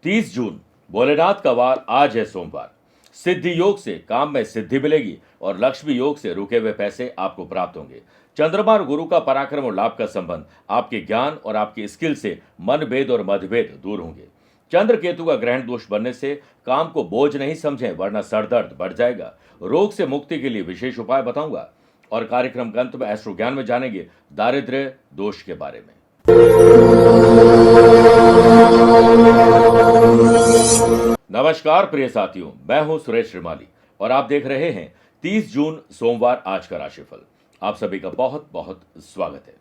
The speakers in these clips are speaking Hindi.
30 जून भोलेनाथ का वार आज है सोमवार। सिद्धि योग से काम में सिद्धि मिलेगी और लक्ष्मी योग से रुके हुए पैसे आपको प्राप्त होंगे। चंद्रमा और गुरु का पराक्रम और लाभ का संबंध आपके ज्ञान और आपकी स्किल से मनभेद और मतभेद दूर होंगे। चंद्र केतु का ग्रहण दोष बनने से काम को बोझ नहीं समझें, वरना सरदर्द बढ़ जाएगा। रोग से मुक्ति के लिए विशेष उपाय बताऊंगा और कार्यक्रम के अंत में एस्ट्रो ज्ञान में जानेंगे दारिद्र्य दोष के बारे में। नमस्कार प्रिय साथियों, मैं हूं सुरेश श्रीमाली और आप देख रहे हैं 30 जून सोमवार आज का राशिफल। आप सभी का बहुत बहुत स्वागत है।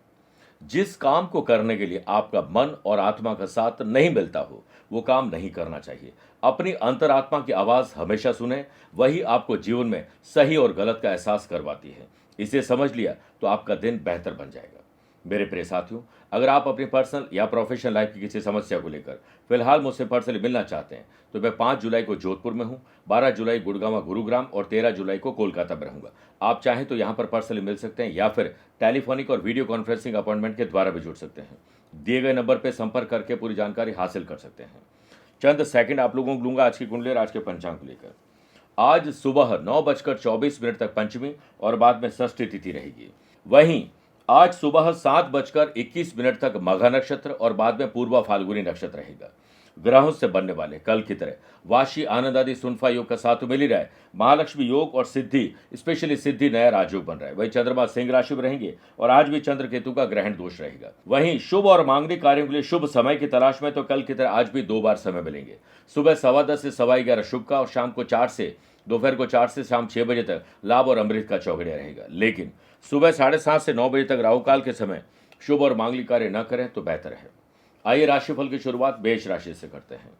जिस काम को करने के लिए आपका मन और आत्मा का साथ नहीं मिलता हो, वो काम नहीं करना चाहिए। अपनी अंतरात्मा की आवाज हमेशा सुने, वही आपको जीवन में सही और गलत का एहसास करवाती है। इसे समझ लिया तो आपका दिन बेहतर बन जाएगा। मेरे प्रिय साथियों, अगर आप अपनी पर्सनल या प्रोफेशनल लाइफ की किसी समस्या को लेकर फिलहाल मुझसे पर्सनली मिलना चाहते हैं तो मैं 5 जुलाई को जोधपुर में हूं, 12 जुलाई गुड़गांव गुरुग्राम और 13 जुलाई को कोलकाता में रहूंगा। आप चाहें तो यहां पर पर्सनली मिल सकते हैं या फिर टेलीफोनिक और वीडियो कॉन्फ्रेंसिंग अपॉइंटमेंट के द्वारा भी जुड़ सकते हैं। दिए गए नंबर पर संपर्क करके पूरी जानकारी हासिल कर सकते हैं। चंद सेकंड आप लोगों को लूंगा आज की कुंडली और आज के पंचांग को लेकर। आज सुबह 9:24 तक पंचमी और बाद में षष्ठी तिथि रहेगी। वहीं आज सुबह 7:21 तक मघा नक्षत्र और बाद में पूर्वा फाल्गुनी नक्षत्र रहेगा। ग्रहों से बनने वाले कल की तरह वाशी आनंद आदि सुनफा योग का साथ मिल ही रहा है। महालक्ष्मी योग और सिद्धि, स्पेशली सिद्धि नया राजयोग बन रहा है। वही चंद्रमा सिंह राशि में रहेंगे और आज भी चंद्र केतु का ग्रहण दोष रहेगा। वहीं शुभ और मांगलिक कार्यों के लिए शुभ समय की तलाश में तो कल की तरह आज भी 2 बार समय मिलेंगे। सुबह 10:15 से 11:15 शुभ का और शाम को 4 से दोपहर को 4 से शाम 6 बजे तक लाभ और अमृत का चौगड़िया रहेगा। लेकिन सुबह 7:30 से 9 बजे तक राहु काल के समय शुभ और मांगलिक कार्य न करें तो बेहतर है। आइए राशिफल की शुरुआत मेष राशि से करते हैं।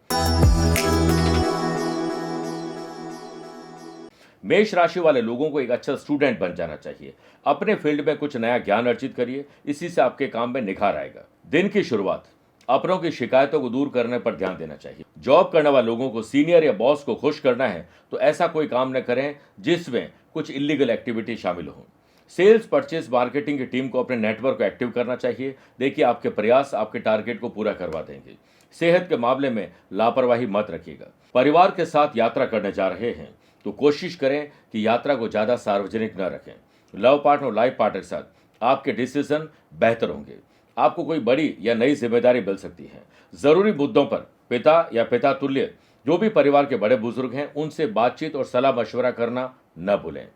मेष राशि वाले लोगों को एक अच्छा स्टूडेंट बन जाना चाहिए। अपने फील्ड में कुछ नया ज्ञान अर्जित करिए, इसी से आपके काम में निखार आएगा। दिन की शुरुआत अपनों की शिकायतों को दूर करने पर ध्यान देना चाहिए। जॉब करने वाले लोगों को सीनियर या बॉस को खुश करना है तो ऐसा कोई काम न करें जिसमें कुछ इलीगल एक्टिविटी शामिल हो। सेल्स, परचेज, मार्केटिंग की टीम को अपने नेटवर्क को एक्टिव करना चाहिए। देखिए, आपके प्रयास आपके टारगेट को पूरा करवा देंगे। सेहत के मामले में लापरवाही मत रखिएगा। परिवार के साथ यात्रा करने जा रहे हैं तो कोशिश करें कि यात्रा को ज्यादा सार्वजनिक न रखें। लव पार्टनर और लाइफ पार्टनर के साथ आपके डिसीजन बेहतर होंगे। आपको कोई बड़ी या नई जिम्मेदारी मिल सकती है। जरूरी मुद्दों पर पिता या पिता तुल्य जो भी परिवार के बड़े बुजुर्ग हैं उनसे बातचीत और सलाह मशवरा करना न भूलें।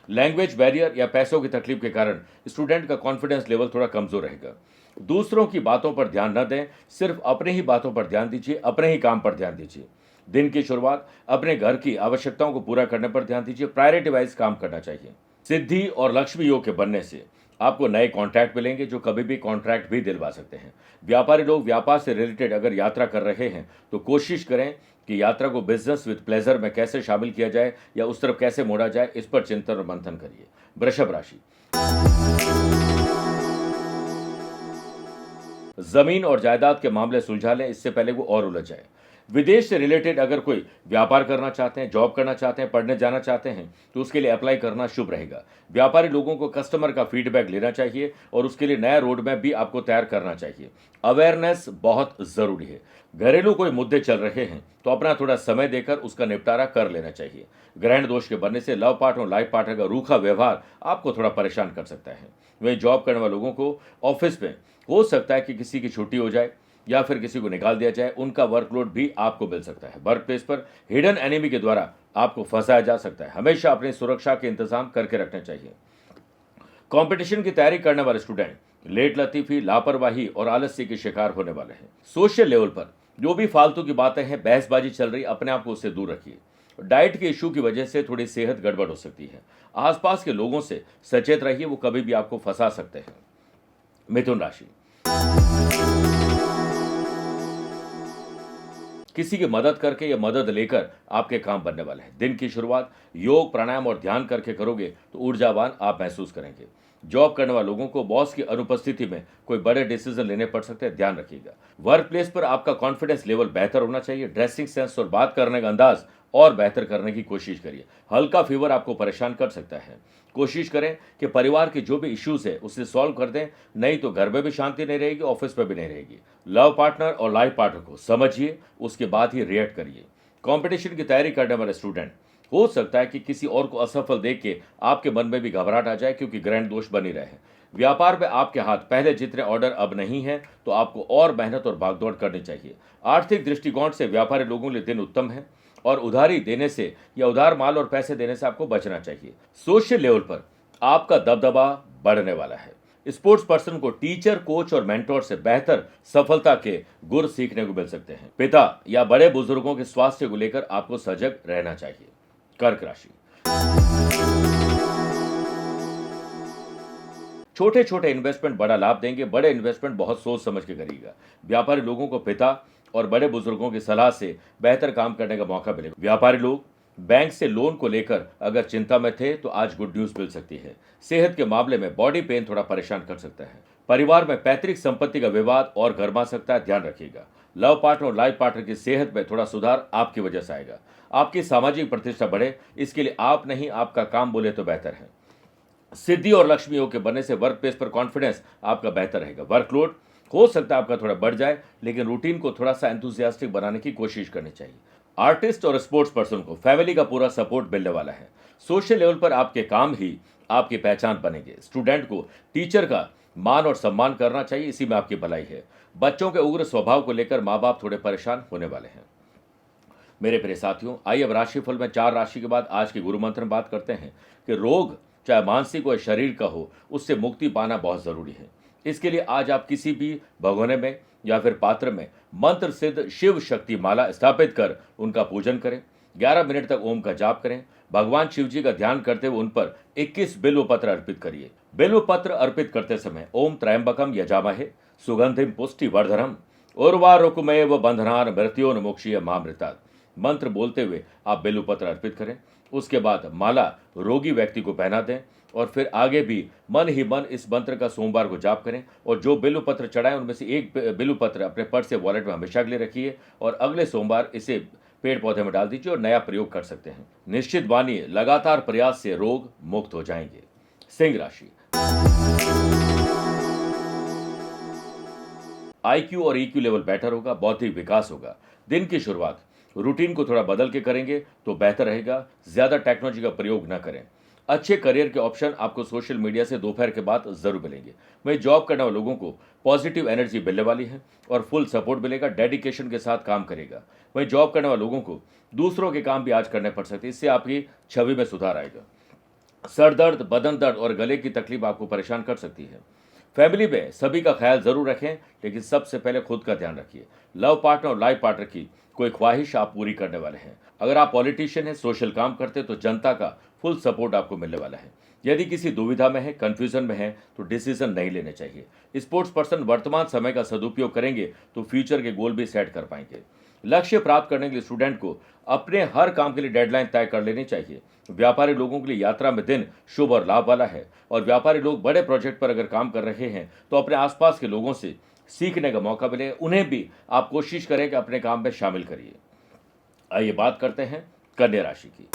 लैंग्वेज बैरियर या पैसों की तकलीफ के कारण स्टूडेंट का कॉन्फिडेंस लेवल थोड़ा कमजोर रहेगा। दूसरों की बातों पर ध्यान न दें, सिर्फ अपने ही बातों पर ध्यान दीजिए, अपने ही काम पर ध्यान दीजिए। दिन की शुरुआत अपने घर की आवश्यकताओं को पूरा करने पर ध्यान दीजिए। प्रायोरिटी वाइज काम करना चाहिए। सिद्धि और लक्ष्मी योग के बनने से आपको नए कॉन्ट्रैक्ट मिलेंगे जो कभी भी कॉन्ट्रैक्ट भी दिलवा सकते हैं। व्यापारी लोग व्यापार से रिलेटेड अगर यात्रा कर रहे हैं तो कोशिश करें कि यात्रा को बिजनेस विद प्लेजर में कैसे शामिल किया जाए या उस तरफ कैसे मोड़ा जाए, इस पर चिंतन और मंथन करिए। वृषभ राशि, जमीन और जायदाद के मामले सुलझा लें, इससे पहले वो और उलझ जाए। विदेश से रिलेटेड अगर कोई व्यापार करना चाहते हैं, जॉब करना चाहते हैं, पढ़ने जाना चाहते हैं तो उसके लिए अप्लाई करना शुभ रहेगा। व्यापारी लोगों को कस्टमर का फीडबैक लेना चाहिए और उसके लिए नया रोड मैप भी आपको तैयार करना चाहिए। अवेयरनेस बहुत जरूरी है। घरेलू कोई मुद्दे चल रहे हैं तो अपना थोड़ा समय देकर उसका निपटारा कर लेना चाहिए। ग्रहण दोष के बनने से लव पार्टनर और लाइफ पार्टनर का रूखा व्यवहार आपको थोड़ा परेशान कर सकता है। वहीं जॉब करने वाले लोगों को ऑफिस में हो सकता है कि किसी की छुट्टी हो जाए या फिर किसी को निकाल दिया जाए, उनका वर्कलोड भी आपको मिल सकता है। वर्क प्लेस पर हिडन एनिमी के द्वारा आपको फंसाया जा सकता है। हमेशा अपनी सुरक्षा के इंतजाम करके रखने चाहिए। कंपटीशन की तैयारी करने वाले स्टूडेंट लेट लतीफी, लापरवाही और आलस्य के शिकार होने वाले हैं। सोशल लेवल पर जो भी फालतू की बातें हैं, बहसबाजी चल रही, अपने आप को उससे दूर रखिए। डाइट के इशू की वजह से थोड़ी सेहत गड़बड़ हो सकती है। आसपास के लोगों से सचेत रहिए, वो कभी भी आपको फंसा सकते हैं। मिथुन राशि, किसी की मदद करके या मदद लेकर आपके काम बनने वाले हैं। दिन की शुरुआत योग, प्राणायाम और ध्यान करके करोगे तो ऊर्जावान आप महसूस करेंगे। जॉब करने वाले लोगों को बॉस की अनुपस्थिति में कोई बड़े डिसीजन लेने पड़ सकते हैं, ध्यान रखिएगा। वर्क प्लेस पर आपका कॉन्फिडेंस लेवल बेहतर होना चाहिए। ड्रेसिंग सेंस और बात करने का अंदाज और बेहतर करने की कोशिश करिए। हल्का फीवर आपको परेशान कर सकता है। कोशिश करें कि परिवार के जो भी इश्यूज है उसे सॉल्व कर दें, नहीं तो घर में भी शांति नहीं रहेगी, ऑफिस में भी नहीं रहेगी। लव पार्टनर और लाइफ पार्टनर को समझिए, उसके बाद ही रिएक्ट करिए। कंपटीशन की तैयारी करने वाले स्टूडेंट, हो सकता है कि किसी और को असफल देख के आपके मन में भी घबराहट आ जाए, क्योंकि ग्रहण दोष बनी रहे। व्यापार में आपके हाथ पहले जितने ऑर्डर अब नहीं है, तो आपको और मेहनत और भागदौड़ करनी चाहिए। आर्थिक दृष्टिकोण से व्यापारी लोगों के लिए दिन उत्तम है, और उधारी देने से या उधार माल और पैसे देने से आपको बचना चाहिए। सोशल लेवल पर आपका दबदबा बढ़ने वाला है। स्पोर्ट्स पर्सन को टीचर, कोच और मेंटोर से बेहतर सफलता के गुर सीखने को मिल सकते हैं। पिता या बड़े बुजुर्गों के स्वास्थ्य को लेकर आपको सजग रहना चाहिए। कर्क राशि, छोटे छोटे इन्वेस्टमेंट बड़ा लाभ देंगे। बड़े इन्वेस्टमेंट बहुत सोच समझ के करिएगा। व्यापारी लोगों को पिता और बड़े बुजुर्गों की सलाह से बेहतर काम करने का मौका मिलेगा। व्यापारी लोग बैंक से लोन को लेकर अगर चिंता में थे, तो आज गुड न्यूज मिल सकती है। सेहत के मामले में बॉडी पेन थोड़ा परेशान कर सकता है। परिवार में पैतृक संपत्ति का विवाद और गर्मा सकता है, ध्यान रखिएगा। लव पार्टनर और लाइफ पार्टनर की सेहत में थोड़ा सुधार आपकी वजह से आएगा। आपकी सामाजिक प्रतिष्ठा बढ़े, इसके लिए आप नहीं आपका काम बोले तो बेहतर है। सिद्धि और लक्ष्मी योग के बनने से वर्क प्लेस पर कॉन्फिडेंस आपका बेहतर रहेगा। वर्कलोड हो सकता है आपका थोड़ा बढ़ जाए, लेकिन रूटीन को थोड़ा सा एंथुसियास्टिक बनाने की कोशिश करनी चाहिए। आर्टिस्ट और स्पोर्ट्स पर्सन को फैमिली का पूरा सपोर्ट मिलने वाला है। सोशल लेवल पर आपके काम ही आपकी पहचान बनेंगे। स्टूडेंट को टीचर का मान और सम्मान करना चाहिए, इसी में आपकी भलाई है। बच्चों के उग्र स्वभाव को लेकर माँ बाप थोड़े परेशान होने वाले हैं। मेरे प्रिय साथियों, आइए अब राशिफल में 4 राशि के बाद आज के गुरु मंत्र में बात करते हैं कि रोग चाहे मानसिक हो या शरीर का हो, उससे मुक्ति पाना बहुत जरूरी है। इसके लिए आज आप किसी भी भगोने में या फिर पात्र में मंत्र सिद्ध शिव शक्ति माला स्थापित कर उनका पूजन करें। 11 मिनट तक ओम का जाप करें। भगवान शिव जी का ध्यान करते हुए उन पर 21 बिल्व पत्र अर्पित करिए। बिल्व पत्र अर्पित करते समय ओम त्रयंबकम यजामहे सुगंधिम पुष्टि वर्धनम उर्वारुकमेव बंधनान मृत्योन्मुक्षीय मामृतात् मंत्र बोलते हुए आप बिल्व पत्र अर्पित करें। उसके बाद माला रोगी व्यक्ति को पहना दें, और फिर आगे भी मन ही मन इस मंत्र का सोमवार को जाप करें। और जो बिल्व पत्र चढ़ाएं उनमें से एक बिल्व पत्र अपने पर्स से वॉलेट में हमेशा के लिए रखिए, और अगले सोमवार इसे पेड़ पौधे में डाल दीजिए और नया प्रयोग कर सकते हैं। निश्चित मानिए लगातार प्रयास से रोग मुक्त हो जाएंगे। सिंह राशि, IQ और EQ लेवल बेटर होगा, बौद्धिक विकास होगा। दिन की शुरुआत रूटीन को थोड़ा बदल के करेंगे तो बेहतर रहेगा। ज्यादा टेक्नोलॉजी का प्रयोग न करें। अच्छे करियर के ऑप्शन आपको सोशल मीडिया से दोपहर के बाद जरूर मिलेंगे। वहीं जॉब करने वाले लोगों को पॉजिटिव एनर्जी मिलने वाली है और फुल सपोर्ट मिलेगा। डेडिकेशन के साथ काम करेगा। वहीं जॉब करने वाले लोगों को दूसरों के काम भी आज करने पड़ सकते हैं, इससे आपकी छवि में सुधार आएगा। सर दर्द, बदन दर्द और गले की तकलीफ आपको परेशान कर सकती है। फैमिली में सभी का ख्याल जरूर रखें, लेकिन सबसे पहले खुद का ध्यान रखिए। लव पार्टनर और लाइफ पार्टनर की कोई ख्वाहिश आप पूरी करने वाले हैं। अगर आप पॉलिटिशियन हैं, सोशल काम करते हैं, तो जनता का फुल सपोर्ट आपको मिलने वाला है। यदि किसी दुविधा में है, कंफ्यूजन में है, तो डिसीजन नहीं लेने चाहिए। स्पोर्ट्स पर्सन वर्तमान समय का सदुपयोग करेंगे तो फ्यूचर के गोल भी सेट कर पाएंगे। लक्ष्य प्राप्त करने के लिए स्टूडेंट को अपने हर काम के लिए डेडलाइन तय कर लेनी चाहिए। व्यापारी लोगों के लिए यात्रा में दिन शुभ और लाभ वाला है, और व्यापारी लोग बड़े प्रोजेक्ट पर अगर काम कर रहे हैं तो अपने आसपास के लोगों से सीखने का मौका मिले। उन्हें भी आप कोशिश करें कि अपने काम में शामिल करिए। आइए बात करते हैं कन्या राशि की।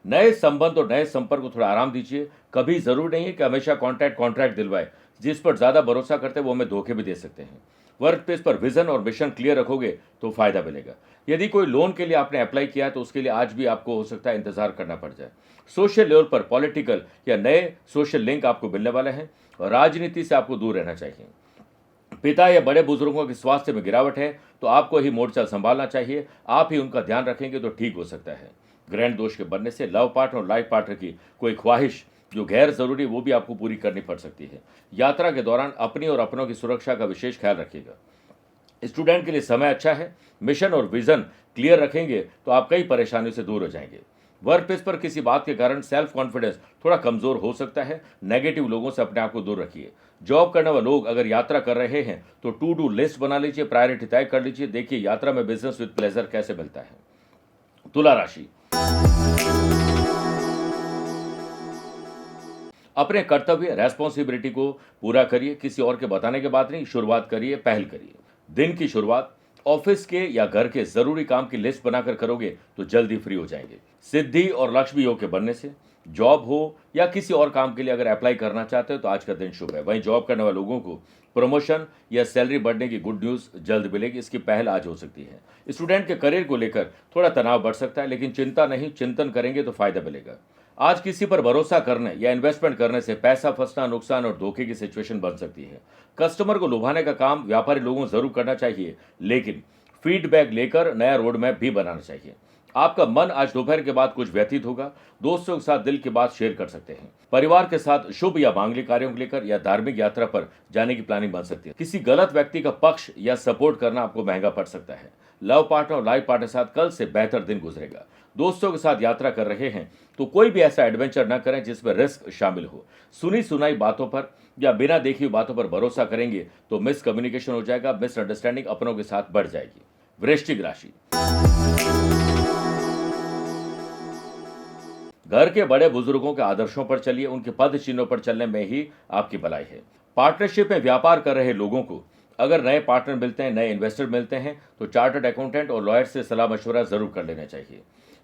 नए संबंध और नए संपर्क को थोड़ा आराम दीजिए। कभी जरूर नहीं है कि हमेशा कॉन्ट्रैक्ट दिलवाए। जिस पर ज्यादा भरोसा करते हैं वो हमें धोखे भी दे सकते हैं। वर्क प्लेस पर विजन और मिशन क्लियर रखोगे तो फायदा मिलेगा। यदि कोई लोन के लिए आपने अप्लाई किया है तो उसके लिए आज भी आपको हो सकता है इंतजार करना पड़ जाए। सोशल लेवल पर पॉलिटिकल या नए सोशल लिंक आपको मिलने वाले हैं, और राजनीति से आपको दूर रहना चाहिए। पिता या बड़े बुजुर्गों के स्वास्थ्य में गिरावट है तो आपको ही मोर्चा संभालना चाहिए। आप ही उनका ध्यान रखेंगे तो ठीक हो सकता है। ग्रहण दोष के बनने से लव पार्टनर और लाइफ पार्टनर की कोई ख्वाहिश जो गैर जरूरी वो भी आपको पूरी करनी पड़ सकती है। यात्रा के दौरान अपनी और अपनों की सुरक्षा का विशेष ख्याल रखिएगा। स्टूडेंट के लिए समय अच्छा है। मिशन और विजन क्लियर रखेंगे तो आप कई परेशानियों से दूर हो जाएंगे। वर्क प्लेस पर किसी बात के कारण सेल्फ कॉन्फिडेंस थोड़ा कमजोर हो सकता है। नेगेटिव लोगों से अपने आप को दूर रखिए। जॉब करने वाले लोग अगर यात्रा कर रहे हैं तो टू डू लिस्ट बना लीजिए, प्रायोरिटी तय कर लीजिए। देखिए यात्रा में बिजनेस विद प्लेजर कैसे मिलता है। तुला राशि, अपने कर्तव्य रेस्पॉन्सिबिलिटी को पूरा करिए, किसी और के बताने के बाद नहीं, शुरुआत करिए, पहल करिए। दिन की शुरुआत ऑफिस के या घर के जरूरी काम की लिस्ट बनाकर करोगे तो जल्दी फ्री हो जाएंगे। सिद्धि और लक्ष्मी योग के बनने से जॉब हो या किसी और काम के लिए अगर अप्लाई करना चाहते हो तो आज का दिन शुभ है। वहीं जॉब करने वाले लोगों को प्रमोशन या सैलरी बढ़ने की गुड न्यूज जल्द मिलेगी, इसकी पहल आज हो सकती है। स्टूडेंट के करियर को लेकर थोड़ा तनाव बढ़ सकता है, लेकिन चिंता नहीं, चिंतन करेंगे तो फायदा मिलेगा। आज किसी पर भरोसा करने या इन्वेस्टमेंट करने से पैसा फंसना, नुकसान और धोखे की सिचुएशन बन सकती है। कस्टमर को लुभाने का काम व्यापारी लोगों को जरूर करना चाहिए, लेकिन फीडबैक लेकर नया रोड मैप भी बनाना चाहिए। आपका मन आज दोपहर के बाद कुछ व्यतीत होगा। दोस्तों के साथ दिल की बात शेयर कर सकते हैं। परिवार के साथ शुभ या मांगलिक कार्यों को लेकर या धार्मिक यात्रा पर जाने की प्लानिंग बन सकती है। किसी गलत व्यक्ति का पक्ष या सपोर्ट करना आपको महंगा पड़ सकता है। लव पार्टनर और लाइफ पार्टनर के साथ कल से बेहतर दिन गुजरेगा। दोस्तों के साथ यात्रा कर रहे हैं तो कोई भी ऐसा एडवेंचर न करें जिसमें रिस्क शामिल हो। सुनी सुनाई बातों पर या बिना देखी हुई बातों पर भरोसा करेंगे तो मिसकम्युनिकेशन हो जाएगा, मिसअंडरस्टैंडिंग अपनों के साथ बढ़ जाएगी। वृश्चिक राशि, घर के बड़े बुजुर्गों के आदर्शों पर चलिए, उनके पद चिन्हों पर चलने में ही आपकी भलाई है। पार्टनरशिप में व्यापार कर रहे लोगों को अगर नए पार्टनर मिलते हैं, नए इन्वेस्टर मिलते हैं तो चार्टर्ड अकाउंटेंट और लॉयर से सलाह मशवरा जरूर कर लेना चाहिए।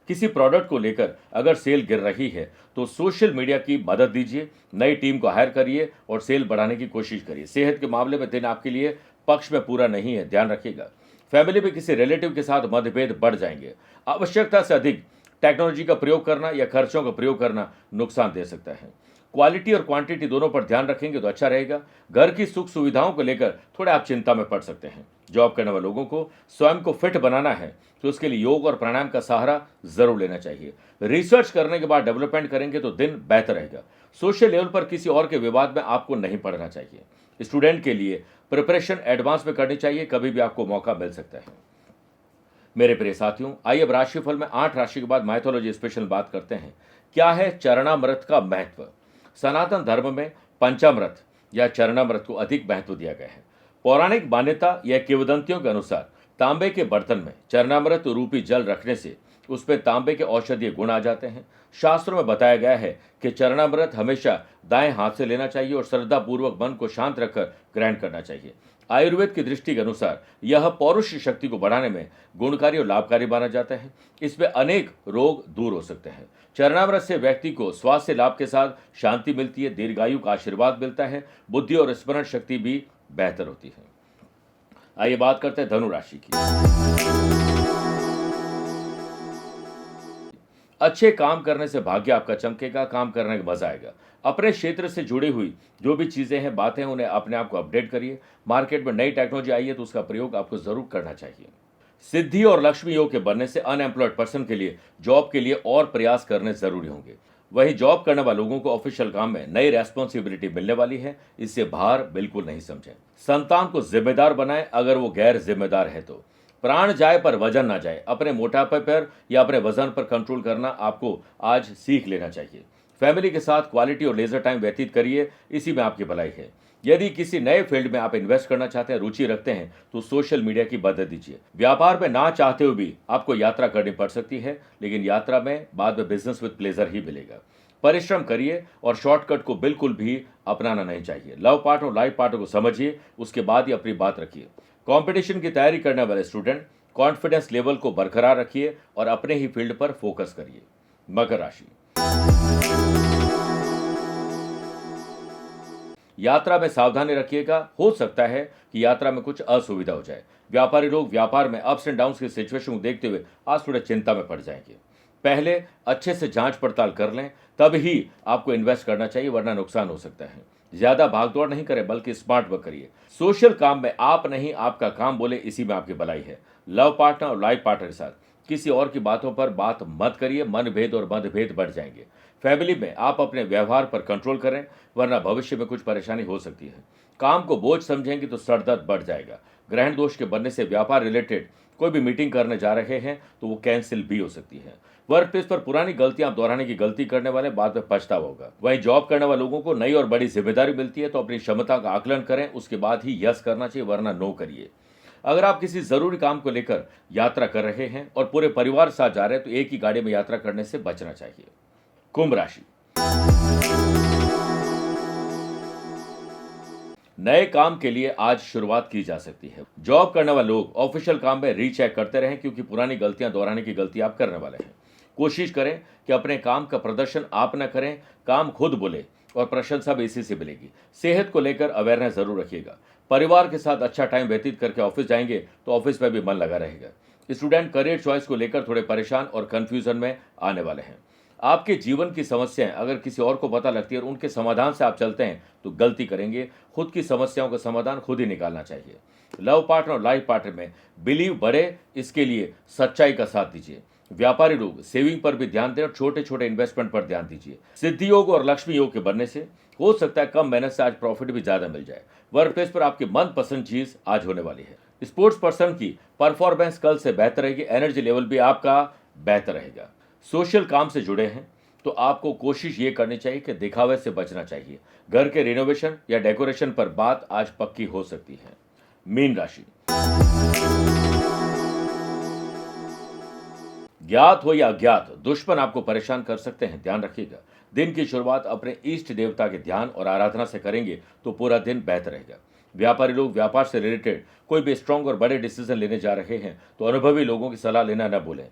किसी प्रोडक्ट को लेकर अगर सेल गिर रही है तो सोशल मीडिया की मदद दीजिए, नई टीम को हायर करिए और सेल बढ़ाने की कोशिश करिए। सेहत के मामले में दिन आपके लिए पक्ष में पूरा नहीं है, ध्यान रखिएगा। फैमिली में किसी रिलेटिव के साथ मतभेद बढ़ जाएंगे। आवश्यकता से अधिक टेक्नोलॉजी का प्रयोग करना या खर्चों का प्रयोग करना नुकसान दे सकता है। क्वालिटी और क्वांटिटी दोनों पर ध्यान रखेंगे तो अच्छा रहेगा। घर की सुख सुविधाओं को लेकर थोड़े आप चिंता में पड़ सकते हैं। जॉब करने वाले लोगों को स्वयं को फिट बनाना है तो उसके लिए योग और प्राणायाम का सहारा जरूर लेना चाहिए। रिसर्च करने के बाद डेवलपमेंट करेंगे तो दिन बेहतर रहेगा। सोशल लेवल पर किसी और के विवाद में आपको नहीं पड़ना चाहिए। स्टूडेंट के लिए प्रिपरेशन एडवांस में करनी चाहिए, कभी भी आपको मौका मिल सकता है। मेरे प्रिय साथियों, आइए अब राशिफल में 8 राशि के बाद माइथोलॉजी स्पेशल बात करते हैं। क्या है चरणामृत का महत्व? सनातन धर्म में पंचामृत या चरणामृत को अधिक महत्व दिया गया है। पौराणिक मान्यता या किंवदंतियों के अनुसार तांबे के बर्तन में चरणामृत रूपी जल रखने से उसमें तांबे के औषधीय गुण आ जाते हैं। शास्त्रों में बताया गया है कि चरणामृत हमेशा दाएं हाथ से लेना चाहिए और श्रद्धापूर्वक मन को शांत रखकर ग्रहण करना चाहिए। आयुर्वेद की दृष्टि के अनुसार यह पौरुष शक्ति को बढ़ाने में गुणकारी और लाभकारी माना जाता है। इसमें अनेक रोग दूर हो सकते हैं। चरणामृत से व्यक्ति को स्वास्थ्य लाभ के साथ शांति मिलती है, दीर्घायु का आशीर्वाद मिलता है, बुद्धि और स्मरण शक्ति भी बेहतर होती है। आइए बात करते हैं धनु राशि की। अच्छे काम करने से भाग्य आपका चमकेगा, काम करने का मजा आएगा। अपने क्षेत्र से जुड़ी हुई जो भी चीजें हैं, बातें, उन्हें अपने आप को अपडेट करिए। मार्केट में नई टेक्नोलॉजी आई है तो उसका प्रयोग आपको जरूर करना चाहिए। सिद्धि और लक्ष्मी योग के बनने से अनएम्प्लॉयड पर्सन के लिए जॉब के लिए और प्रयास करने जरूरी होंगे। वहीं जॉब करने वाले लोगों को ऑफिशियल काम में नई रेस्पॉन्सिबिलिटी मिलने वाली है, इससे भार बिल्कुल नहीं समझें। संतान को जिम्मेदार बनाएं, अगर वो गैर जिम्मेदार है तो। प्राण जाए पर वजन ना जाए। अपने मोटापे पर या अपने वजन पर कंट्रोल करना आपको आज सीख लेना चाहिए। फैमिली के साथ क्वालिटी और लेजर टाइम व्यतीत करिए, इसी में आपकी भलाई है। यदि किसी नए फील्ड में आप इन्वेस्ट करना चाहते हैं, रुचि रखते हैं तो सोशल मीडिया की मदद दीजिए। व्यापार में ना चाहते हुए भी आपको यात्रा करनी पड़ सकती है, लेकिन यात्रा में बाद में बिजनेस विद प्लेजर ही मिलेगा। परिश्रम करिए और शॉर्टकट को बिल्कुल भी अपनाना नहीं चाहिए। लव पार्टनर और लाइफ पार्टनर को समझिए, उसके बाद ही अपनी बात रखिए। कंपटीशन की तैयारी करने वाले स्टूडेंट कॉन्फिडेंस लेवल को बरकरार रखिए और अपने ही फील्ड पर फोकस करिए। मकर राशि, यात्रा में सावधानी रखिएगा। हो सकता है कि यात्रा में कुछ असुविधा हो जाए। व्यापारी लोग व्यापार में अप्स एंड डाउन्स की सिचुएशन को देखते हुए आज थोड़े चिंता में पड़ जाएंगे। पहले अच्छे से जांच पड़ताल कर लें, तब ही आपको इन्वेस्ट करना चाहिए, वरना नुकसान हो सकता है। ज्यादा भागदौड़ नहीं करें, बल्कि स्मार्ट वर्क करिए। सोशल काम में आप नहीं, आपका काम बोले, इसी में आपकी भलाई है। लव पार्टनर और लाइफ पार्टनर के साथ किसी और की बातों पर बात मत करिए, मनभेद और मतभेद बढ़ जाएंगे। फैमिली में आप अपने व्यवहार पर कंट्रोल करें, वरना भविष्य में कुछ परेशानी हो सकती है। काम को बोझ समझेंगे तो सरदर्द बढ़ जाएगा। ग्रहण दोष के बनने से व्यापार रिलेटेड कोई भी मीटिंग करने जा रहे हैं तो वो कैंसिल भी हो सकती है। वर्क प्लेस पर पुरानी गलतियां आप दोहराने की गलती करने वाले बाद में पछतावा होगा। वहीं जॉब करने वाले लोगों को नई और बड़ी जिम्मेदारी मिलती है तो अपनी क्षमता का आकलन करें, उसके बाद ही यस करना चाहिए, वरना नो करिए। अगर आप किसी जरूरी काम को लेकर यात्रा कर रहे हैं और पूरे परिवार के साथ जा रहे हैं तो एक ही गाड़ी में यात्रा करने से बचना चाहिए। कुंभ राशि, नए काम के लिए आज शुरुआत की जा सकती है। जॉब करने वाले लोग ऑफिशियल काम में रीचेक करते रहें, क्योंकि पुरानी गलतियां दोहराने की गलती आप करने वाले हैं। कोशिश करें कि अपने काम का प्रदर्शन आप न करें, काम खुद बोले और प्रशंसा भी इसी से मिलेगी। सेहत को लेकर अवेयरनेस जरूर रखिएगा। परिवार के साथ अच्छा टाइम व्यतीत करके ऑफिस जाएंगे तो ऑफिस में भी मन लगा रहेगा। स्टूडेंट करियर चॉइस को लेकर थोड़े परेशान और कंफ्यूजन में आने वाले हैं। आपके जीवन की समस्याएं अगर किसी और को पता लगती है और उनके समाधान से आप चलते हैं तो गलती करेंगे। खुद की समस्याओं का समाधान खुद ही निकालना चाहिए। लव पार्टनर और लाइफ पार्टनर में बिलीव बढ़े, इसके लिए सच्चाई का साथ दीजिए। व्यापारी लोग सेविंग पर भी ध्यान दें और छोटे छोटे इन्वेस्टमेंट पर ध्यान दीजिए। सिद्धि योग और लक्ष्मी योग के बनने से हो सकता है कम मेहनत से आज प्रॉफिट भी ज्यादा मिल जाए। वर्क प्लेस पर आपकी मनपसंद चीज आज होने वाली है। स्पोर्ट्स पर्सन की परफॉर्मेंस कल से बेहतर रहेगी। एनर्जी लेवल भी आपका बेहतर रहेगा। सोशल काम से जुड़े हैं तो आपको कोशिश ये करनी चाहिए कि दिखावे से बचना चाहिए। घर के रिनोवेशन या डेकोरेशन पर बात आज पक्की हो सकती है। मीन राशि, ज्ञात हो या अज्ञात दुश्मन आपको परेशान कर सकते हैं, ध्यान रखिएगा। दिन की शुरुआत अपने इष्ट देवता के ध्यान और आराधना से करेंगे तो पूरा दिन बेहतर रहेगा। व्यापारी लोग व्यापार से रिलेटेड कोई भी स्ट्रांग और बड़े डिसीजन लेने जा रहे हैं तो अनुभवी लोगों की सलाह लेना न भूलें।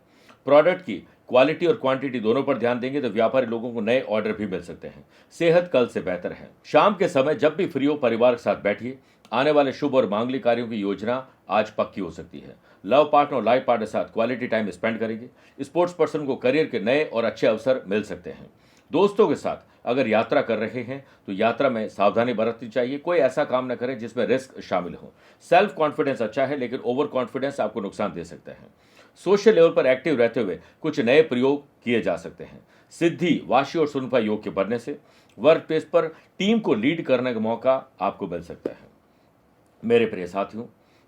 प्रोडक्ट की क्वालिटी और क्वांटिटी दोनों पर ध्यान देंगे तो व्यापारी लोगों को नए ऑर्डर भी मिल सकते हैं। सेहत कल से बेहतर है। शाम के समय जब भी फ्री हो परिवार के साथ बैठिए। आने वाले शुभ और मांगलिक कार्यों की योजना आज पक्की हो सकती है। लव पार्टनर और लाइफ पार्टनर के साथ क्वालिटी टाइम स्पेंड करेंगे। स्पोर्ट्स पर्सन को करियर के नए और अच्छे अवसर मिल सकते हैं। दोस्तों के साथ अगर यात्रा कर रहे हैं तो यात्रा में सावधानी बरतनी चाहिए। कोई ऐसा काम न करें जिसमें रिस्क शामिल हो। सेल्फ कॉन्फिडेंस अच्छा है लेकिन ओवर कॉन्फिडेंस आपको नुकसान दे सकता है। सोशल लेवल पर एक्टिव रहते हुए कुछ नए प्रयोग किए जा सकते हैं। सिद्धि, वाशी और सुनफा योग के बनने से वर्क प्लेस पर टीम को लीड करने का मौका आपको मिल सकता है। मेरे प्रिय साथियों,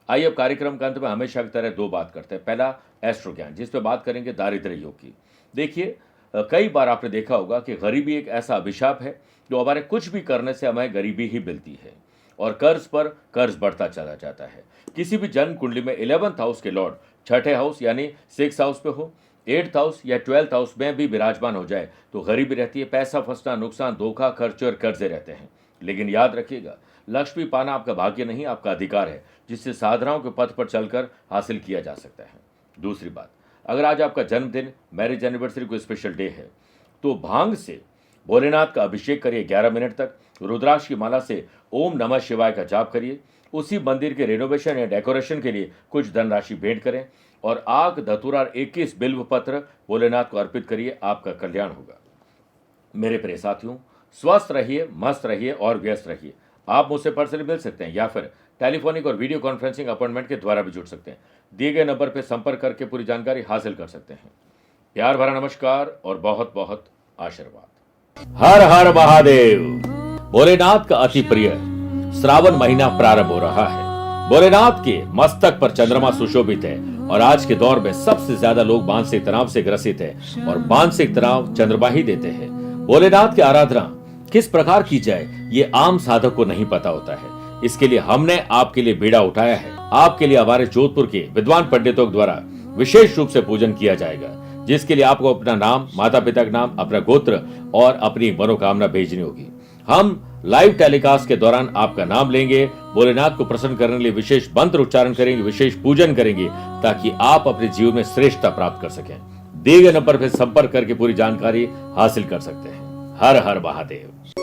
आइए अब कार्यक्रम के अंत में हमेशा की तरह दो बात करते हैं। पहला एस्ट्रो ज्ञान, जिस पे बात करेंगे दारिद्र्य योग की। देखिए, कई बार आपने देखा होगा कि गरीबी एक ऐसा अभिशाप है जो हमारे कुछ भी करने से हमें गरीबी ही मिलती है और कर्ज पर कर्ज बढ़ता चला जाता है। किसी भी जन्म कुंडली में 11th हाउस के लॉर्ड छठे हाउस यानी 6th हाउस पे हो, 8th हाउस या 12th हाउस में भी विराजमान हो जाए तो गरीबी रहती है। पैसा फंसना, नुकसान, धोखा, खर्च और कर्जे रहते हैं। लेकिन याद रखिएगा, लक्ष्मी पाना आपका भाग्य नहीं, आपका अधिकार है, जिससे साधनाओं के पथ पर चलकर हासिल किया जा सकता है। दूसरी बात, अगर आज आपका जन्मदिन, मैरिज एनिवर्सरी कोई स्पेशल डे है तो भांग से भोलेनाथ का अभिषेक करिए 11 मिनट तक। रुद्राक्ष की माला से ओम नमः शिवाय का जाप करिए। उसी मंदिर के रेनोवेशन या डेकोरेशन के लिए कुछ धनराशि भेंट करें और आग, धतूरा, 21 बिल्व पत्र भोलेनाथ को अर्पित करिए। आपका कल्याण होगा। मेरे प्रिय साथियों, स्वस्थ रहिए, मस्त रहिए और व्यस्त रहिए। आप मुझसे पर्सनली मिल सकते हैं या फिर टेलीफोनिक और वीडियो कॉन्फ्रेंसिंग अपॉइंटमेंट के द्वारा भी जुड़ सकते हैं। दिए गए नंबर पर संपर्क करके पूरी जानकारी हासिल कर सकते हैं। प्यार भरा नमस्कार और बहुत बहुत आशीर्वाद। हर हर महादेव। भोलेनाथ का अति प्रिय श्रावण महीना प्रारंभ हो रहा है। भोलेनाथ के मस्तक पर चंद्रमा सुशोभित है और आज के दौर में सबसे ज्यादा लोग मानसिक तनाव से ग्रसित है और मानसिक तनाव चंद्रमा ही देते हैं। भोलेनाथ की आराधना किस प्रकार की जाए ये आम साधक को नहीं पता होता है। इसके लिए हमने आपके लिए बीड़ा उठाया है। आपके लिए हमारे जोधपुर के विद्वान पंडितों द्वारा विशेष रूप से पूजन किया जाएगा, जिसके लिए आपको अपना नाम, माता पिता का नाम, अपना गोत्र और अपनी मनोकामना भेजनी होगी। हम लाइव टेलीकास्ट के दौरान आपका नाम लेंगे, भोलेनाथ को प्रसन्न करने के लिए विशेष मंत्र उच्चारण करेंगे, विशेष पूजन करेंगे ताकि आप अपने जीवन में श्रेष्ठता प्राप्त कर सकें। दिए गए नंबर पर संपर्क करके पूरी जानकारी हासिल कर सकते हैं। हर हर महादेव।